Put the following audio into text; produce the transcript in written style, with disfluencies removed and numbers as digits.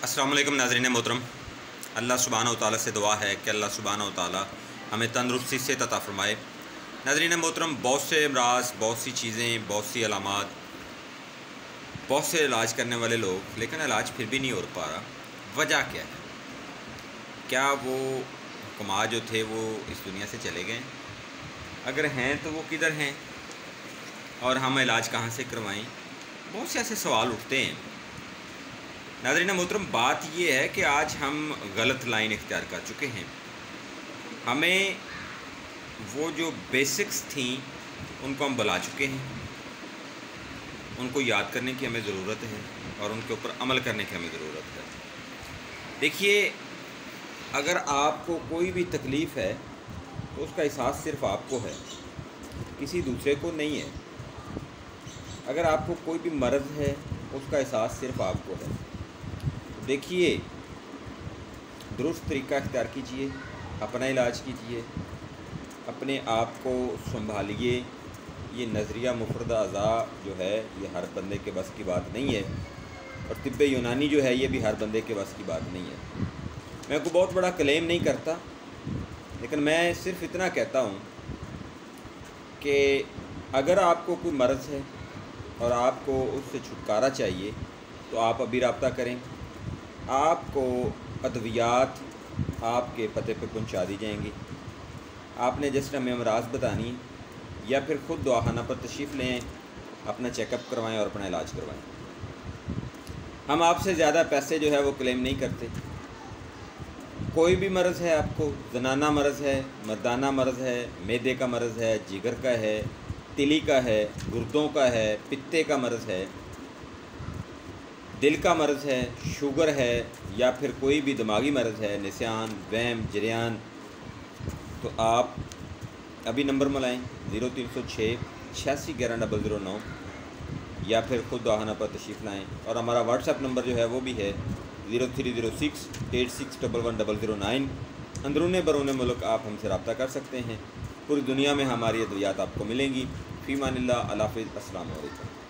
السلام علیکم ناظرین محترم۔ اللہ سبحانہ و تعالیٰ سے دعا ہے کہ اللہ سبحانہ و تعالیٰ ہمیں تندرستی سے عطا فرمائے۔ ناظرین محترم، بہت سے امراض، بہت سی چیزیں، بہت سی علامات، بہت سے علاج کرنے والے لوگ، لیکن علاج پھر بھی نہیں ہو پا رہا۔ وجہ کیا ہے؟ کیا وہ حکماء جو تھے وہ اس دنیا سے چلے گئے؟ اگر ہیں تو وہ کدھر ہیں اور ہم علاج کہاں سے کروائیں؟ بہت سے ایسے سوال اٹھتے ہیں۔ ناظرین محترم، بات یہ ہے کہ آج ہم غلط لائن اختیار کر چکے ہیں۔ ہمیں وہ جو بیسکس تھیں ان کو ہم بلا چکے ہیں، ان کو یاد کرنے کی ہمیں ضرورت ہے اور ان کے اوپر عمل کرنے کی ہمیں ضرورت ہے۔ دیکھیے، اگر آپ کو کوئی بھی تکلیف ہے تو اس کا احساس صرف آپ کو ہے، کسی دوسرے کو نہیں ہے۔ اگر آپ کو کوئی بھی مرض ہے اس کا احساس صرف آپ کو ہے۔ دیکھیے، درست طریقہ اختیار کیجئے، اپنا علاج کیجئے، اپنے آپ کو سنبھالیے۔ یہ نظریہ مفرد اعضاء جو ہے یہ ہر بندے کے بس کی بات نہیں ہے، اور طب یونانی جو ہے یہ بھی ہر بندے کے بس کی بات نہیں ہے۔ میں کوئی بہت بڑا کلیم نہیں کرتا، لیکن میں صرف اتنا کہتا ہوں کہ اگر آپ کو کوئی مرض ہے اور آپ کو اس سے چھٹکارا چاہیے تو آپ ابھی رابطہ کریں۔ آپ کو ادویات آپ کے پتے پہ پہنچا دی جائیں گی۔ آپ نے جس ہمیں امراض بتانی یا پھر خود دواخانہ پر تشریف لیں، اپنا چیک اپ کروائیں اور اپنا علاج کروائیں۔ ہم آپ سے زیادہ پیسے جو ہے وہ کلیم نہیں کرتے۔ کوئی بھی مرض ہے، آپ کو زنانہ مرض ہے، مردانہ مرض ہے، معدے کا مرض ہے، جگر کا ہے، تلی کا ہے، گردوں کا ہے، پتے کا مرض ہے، دل کا مرض ہے، شوگر ہے، یا پھر کوئی بھی دماغی مرض ہے، نسیان، وہم، جریان، تو آپ ابھی نمبر ملائیں 0306 8611 009، یا پھر خود دواخانہ پر تشریف لائیں۔ اور ہمارا واٹس ایپ نمبر جو ہے وہ بھی ہے 0306 8611 009۔ اندرون برون ملک آپ ہم سے رابطہ کر سکتے ہیں۔ پوری دنیا میں ہماری ادویات آپ کو ملیں گی۔ فی امان اللہ، اللہ حافظ، السلام علیکم۔